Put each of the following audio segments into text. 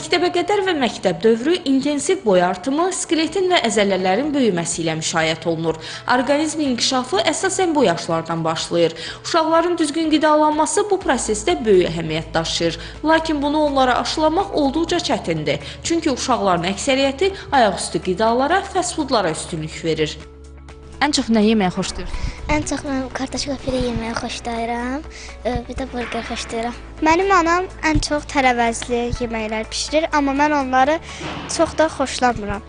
Məktəbəqədər və məktəb dövrü intensiv boy artımı, skeletin və əzələlərin böyüməsi ilə müşayiət olunur. Orqanizmin inkişafı əsasən bu yaşlardan başlayır. Uşaqların düzgün qidalanması bu prosesdə böyük əhəmiyyət daşıyır. Lakin bunu onlara aşılamaq olduqca çətindir. Çünki uşaqların əksəriyyəti ayaqüstü qidalara, fast foodlara üstünlük verir. Ən çox nə yeməyi xoşlayırsınız? Ən çox mən kartoşka pire yeməyi xoşlayıram, bir də burger xoşlayıram. Mənim anam ən çox tərəvəzli yeməklər bişirir, amma mən onları çox da xoşlamıram.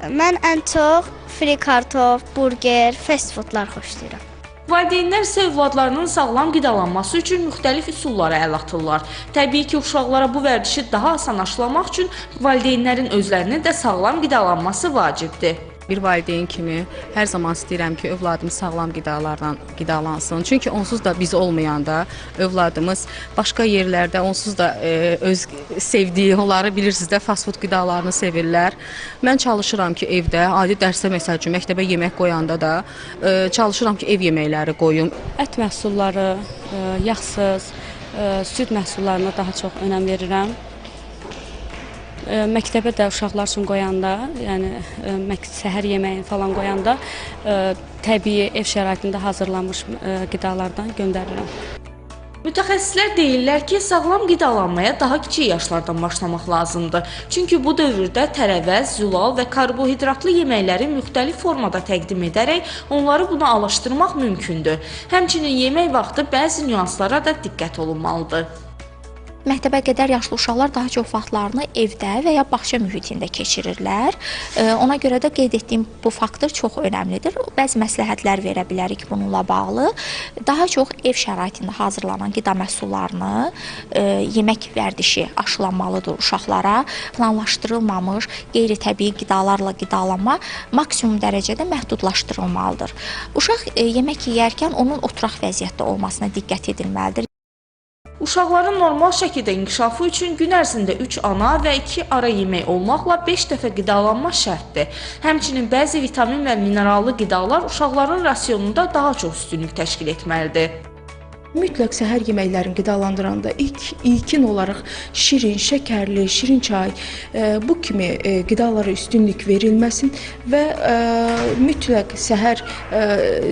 Mən ən çox fri kartof, burger, fast foodlar xoşlayıram. Valideynlər isə övladlarının sağlam qidalanması üçün müxtəlif üsullara əl atırlar. Təbii ki, uşaqlara bu vərdişi daha asan aşılamaq üçün valideynlərin özlərinin də sağlam qidalanması vacibdir. Bir valideyn kimi hər zaman istəyirəm ki, övladım sağlam qidalardan qidalansın. Çünki onsuz da biz olmayanda övladımız başqa yerlərdə onsuz da öz sevdiyi, onları bilirsiniz də, fast food qidalarını sevirlər. Mən çalışıram ki, evdə, adi dərsdə məsəl üçün məktəbə yemək qoyanda da çalışıram ki, ev yeməkləri qoyum. Ət məhsulları, yağsız, süd məhsullarına daha çox önəm verirəm. Məktəbə də uşaqlar üçün qoyanda, yəni səhər yeməyi falan qoyanda təbii ev şəraitində hazırlanmış qidalardan göndərirəm. Mütəxəssislər deyirlər ki, sağlam qidalanmaya daha kiçik yaşlardan başlamaq lazımdır. Çünki bu dövrdə tərəvəz, zülal və karbohidratlı yeməkləri müxtəlif formada təqdim edərək onları buna alışdırmaq mümkündür. Həmçinin yemək vaxtı bəzi nüanslara da diqqət olunmalıdır. Məktəbə qədər yaşlı uşaqlar daha çox vaxtlarını evdə və ya bağça mühitində keçirirlər. Ona görə də qeyd etdiyim bu faktor çox önəmlidir. Bəzi məsləhətlər verə bilərik bununla bağlı. Daha çox ev şəraitində hazırlanan qida məhsullarını, yemək vərdişi aşılanmalıdır uşaqlara. Planlaşdırılmamış qeyri-təbii qidalarla qidalanma maksimum dərəcədə məhdudlaşdırılmalıdır. Uşaq yemək yeyərkən onun oturaq vəziyyətdə olmasına diqqət edilməlidir. Uşaqların normal şəkildə inkişafı üçün gün ərzində 3 ana və 2 ara yemək olmaqla 5 dəfə qidalanma şərtdir. Həmçinin bəzi vitamin və minerallı qidalar uşaqların rasionunda daha çox üstünlük təşkil etməlidir. Mütləq səhər yeməklərini qidalandıranda ilkin olaraq şirin, şəkərli, şirin çay, bu kimi qidalara üstünlük verilməsin və mütləq səhər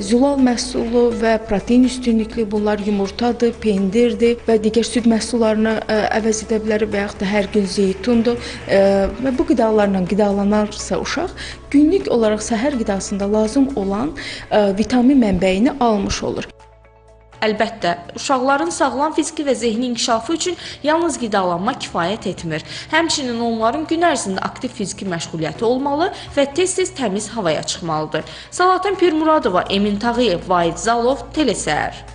zülal məhsulu və protein üstünlükli, bunlar yumurtadır, pendirdir və digər süd məhsullarını əvəz edə bilər və yaxud da hər gün zeytundur və bu qidalarla qidalanarsa uşaq günlük olaraq səhər qidasında lazım olan vitamin mənbəyini almış olur. Əlbəttə, uşaqların sağlam fiziki və zehni inkişafı üçün yalnız qidalanma kifayət etmir. Həmçinin onların gün ərzində aktiv fiziki məşğuliyyəti olmalı və tez-tez təmiz havaya çıxmalıdır. Salatın Pirmuradova, Emin Tağıyev, Vahid Zalov, Telesəhər.